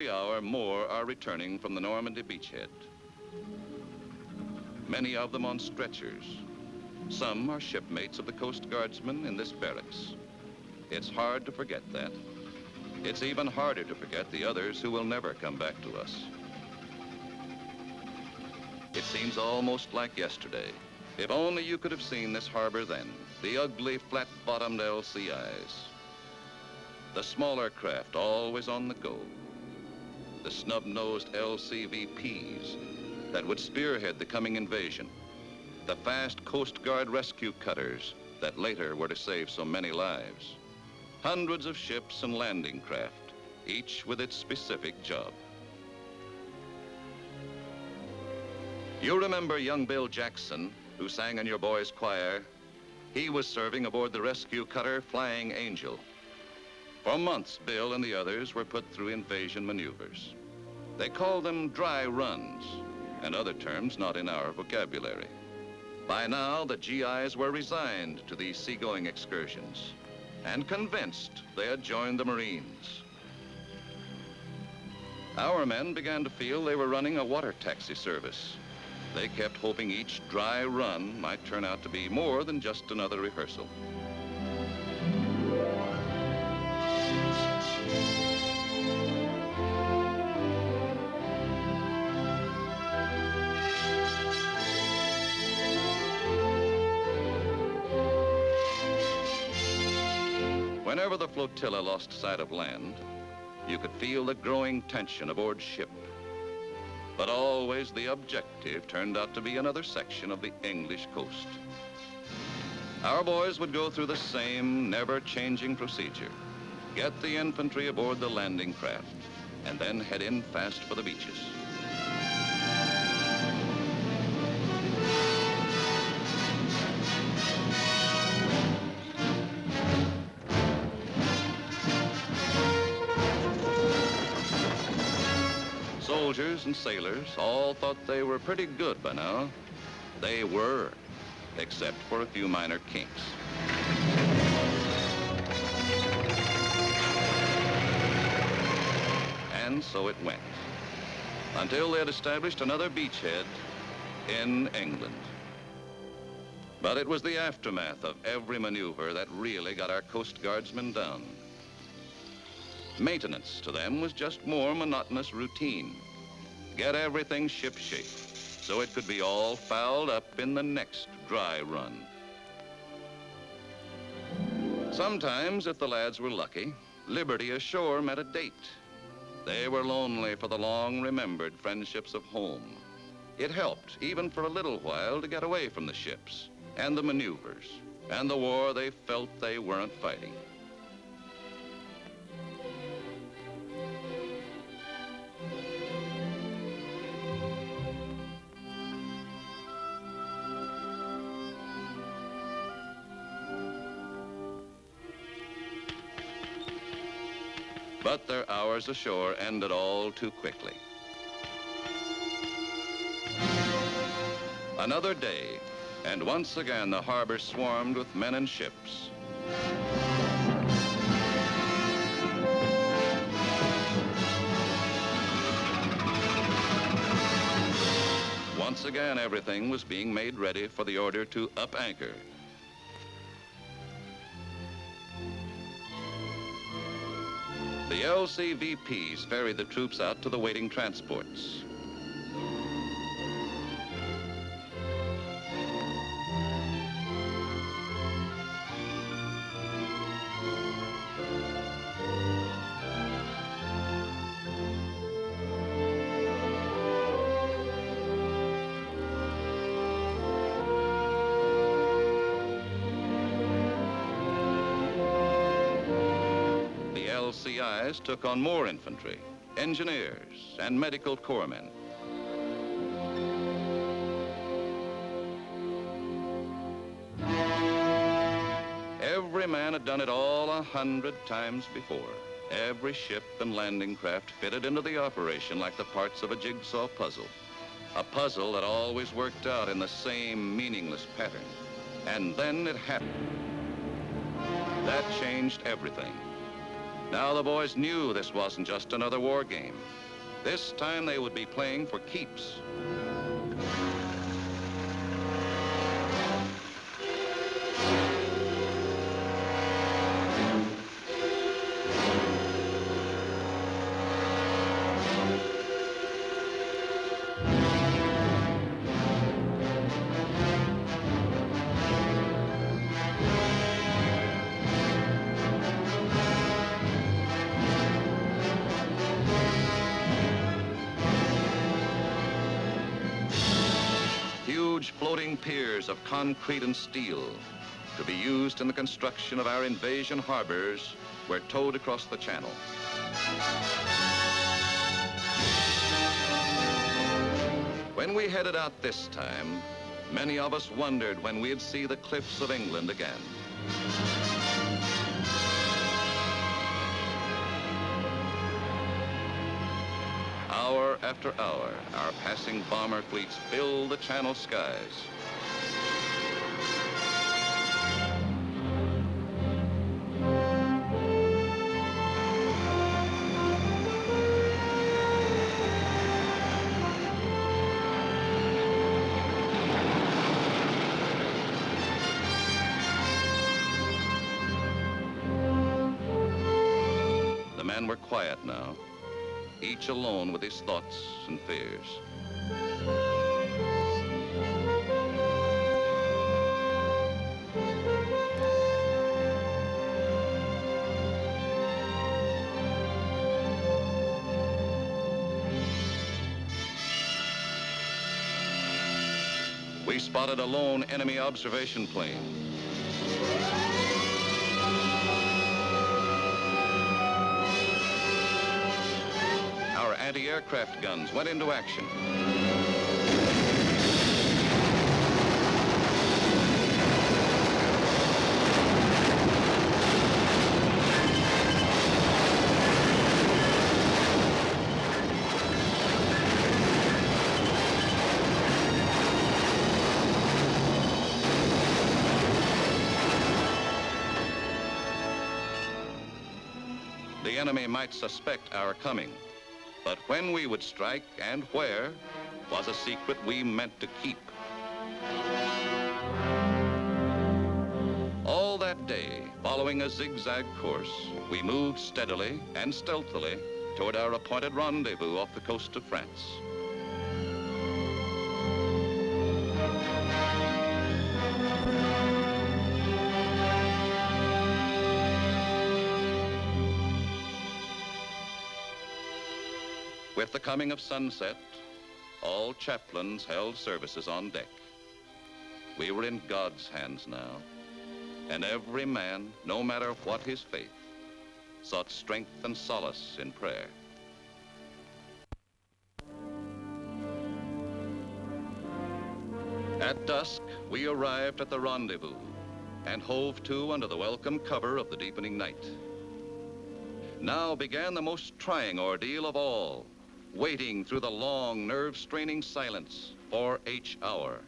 Every hour more are returning from the Normandy beachhead. Many of them on stretchers. Some are shipmates of the Coast Guardsmen in this barracks. It's hard to forget that. It's even harder to forget the others who will never come back to us. It seems almost like yesterday. If only you could have seen this harbor then, the ugly, flat-bottomed LCIs. The smaller craft always on the go. The snub-nosed LCVPs that would spearhead the coming invasion. The fast Coast Guard rescue cutters that later were to save so many lives. Hundreds of ships and landing craft, each with its specific job. You remember young Bill Jackson, who sang in your boys' choir? He was serving aboard the rescue cutter Flying Angel. For months, Bill and the others were put through invasion maneuvers. They called them dry runs, and other terms not in our vocabulary. By now, the GIs were resigned to these seagoing excursions and convinced they had joined the Marines. Our men began to feel they were running a water taxi service. They kept hoping each dry run might turn out to be more than just another rehearsal. Whenever the flotilla lost sight of land, you could feel the growing tension aboard ship. But always the objective turned out to be another section of the English coast. Our boys would go through the same never-changing procedure. Get the infantry aboard the landing craft, and then head in fast for the beaches. Soldiers and sailors all thought they were pretty good by now. They were, except for a few minor kinks. And so it went, until they had established another beachhead in England. But it was the aftermath of every maneuver that really got our Coast Guardsmen down. Maintenance to them was just more monotonous routine. Get everything ship-shape so it could be all fouled up in the next dry run. Sometimes, if the lads were lucky, liberty ashore met a date. They were lonely for the long-remembered friendships of home. It helped, even for a little while, to get away from the ships and the maneuvers and the war they felt they weren't fighting. But their hours ashore ended all too quickly. Another day, and once again the harbor swarmed with men and ships. Once again, everything was being made ready for the order to up anchor. The LCVPs ferried the troops out to the waiting transports. LCIs took on more infantry, engineers, and medical corpsmen. Every man had done it all 100 times before. Every ship and landing craft fitted into the operation like the parts of a jigsaw puzzle. A puzzle that always worked out in the same meaningless pattern. And then it happened. That changed everything. Now the boys knew this wasn't just another war game. This time they would be playing for keeps. Huge floating piers of concrete and steel to be used in the construction of our invasion harbors were towed across the channel. When we headed out this time, many of us wondered when we'd see the cliffs of England again. Hour after hour, our passing bomber fleets filled the Channel skies. The men were quiet now, each alone with his thoughts and fears. We spotted a lone enemy observation plane. Our anti-aircraft guns went into action. The enemy might suspect our coming, but when we would strike and where was a secret we meant to keep. All that day, following a zigzag course, we moved steadily and stealthily toward our appointed rendezvous off the coast of France. With the coming of sunset, all chaplains held services on deck. We were in God's hands now, and every man, no matter what his faith, sought strength and solace in prayer. At dusk, we arrived at the rendezvous and hove to under the welcome cover of the deepening night. Now began the most trying ordeal of all, waiting through the long, nerve-straining silence for H hour.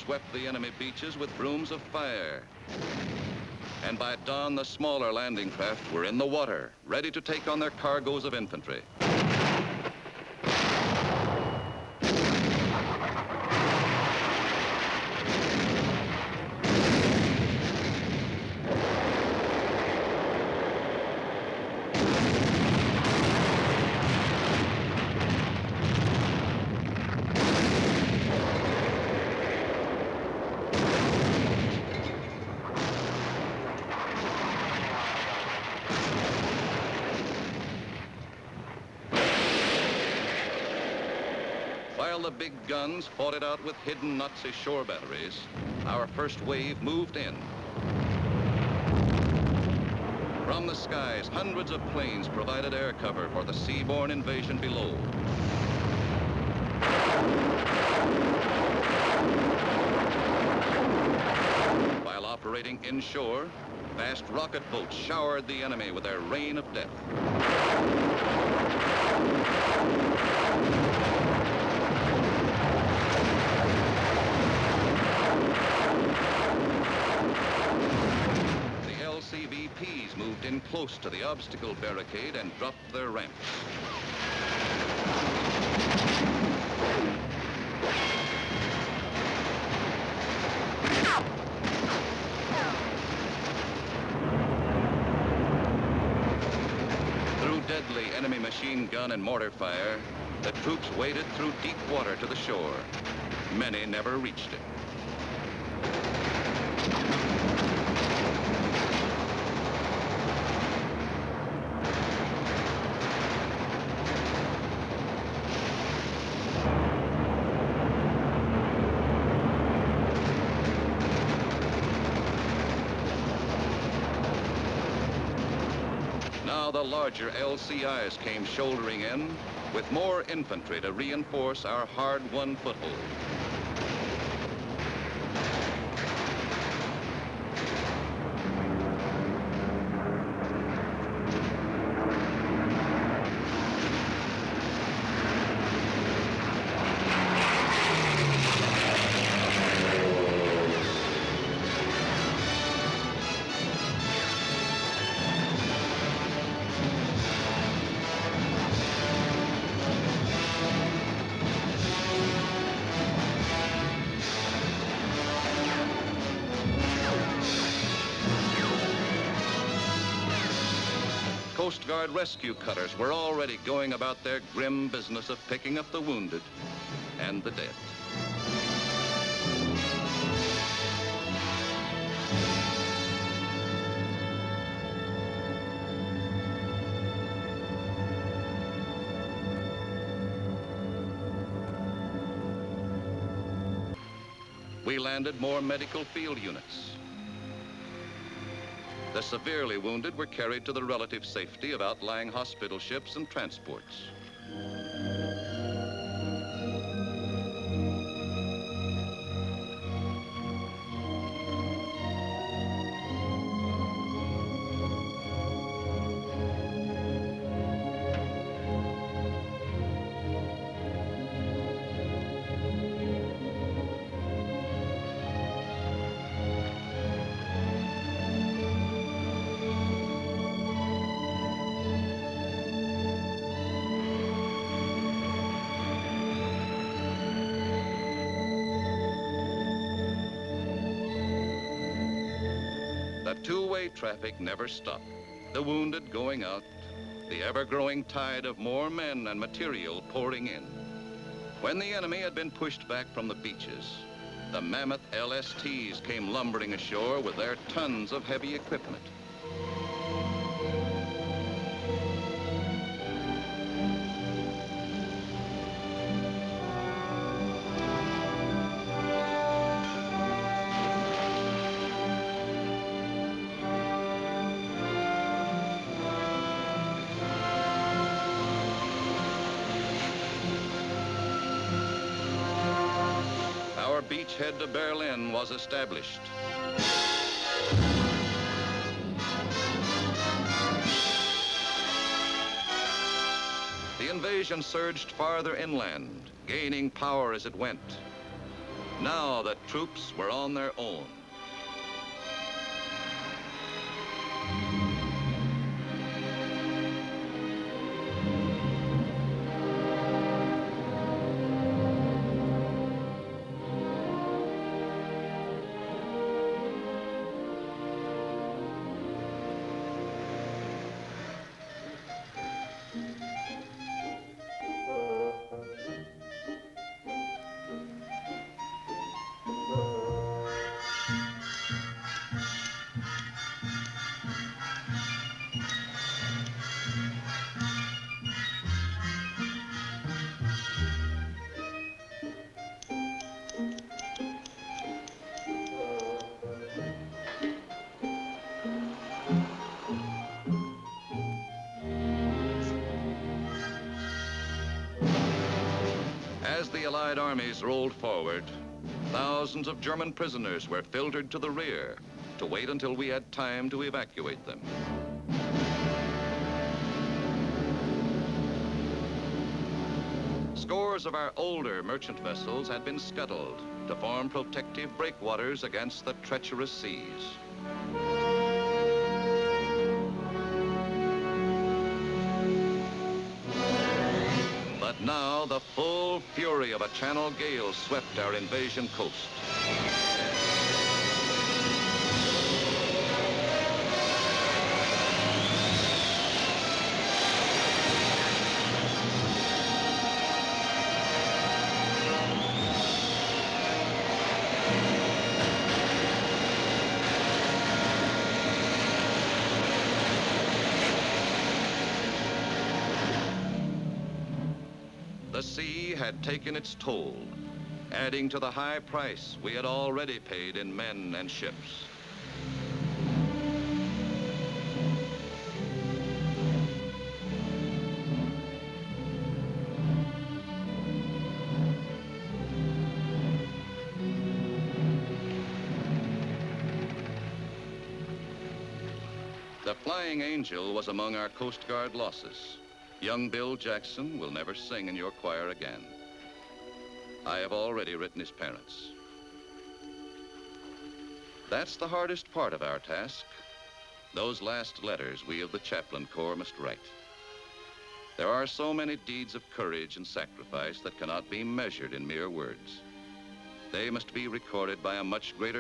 Swept the enemy beaches with brooms of fire. And by dawn, the smaller landing craft were in the water, ready to take on their cargoes of infantry. While the big guns fought it out with hidden Nazi shore batteries, our first wave moved in. From the skies, hundreds of planes provided air cover for the seaborne invasion below. While operating inshore, fast rocket boats showered the enemy with their rain of death. The LCVPs moved in close to the obstacle barricade and dropped their ramps. Deadly enemy machine gun and mortar fire, the troops waded through deep water to the shore. Many never reached it. Now the larger LCIs came shouldering in with more infantry to reinforce our hard-won foothold. Coast Guard rescue cutters were already going about their grim business of picking up the wounded and the dead. We landed more medical field units. The severely wounded were carried to the relative safety of outlying hospital ships and transports. The two-way traffic never stopped. The wounded going out, the ever-growing tide of more men and material pouring in. When the enemy had been pushed back from the beaches, the mammoth LSTs came lumbering ashore with their tons of heavy equipment. Our beachhead to Berlin was established. The invasion surged farther inland, gaining power as it went. Now the troops were on their own. Allied armies rolled forward, thousands of German prisoners were filtered to the rear to wait until we had time to evacuate them. Scores of our older merchant vessels had been scuttled to form protective breakwaters against the treacherous seas. But now the full fury of a Channel gale swept our invasion coast. The sea had taken its toll, adding to the high price we had already paid in men and ships. The Flying Angel was among our Coast Guard losses. Young Bill Jackson will never sing in your choir again. I have already written his parents. That's the hardest part of our task. Those last letters we of the Chaplain Corps must write. There are so many deeds of courage and sacrifice that cannot be measured in mere words. They must be recorded by a much greater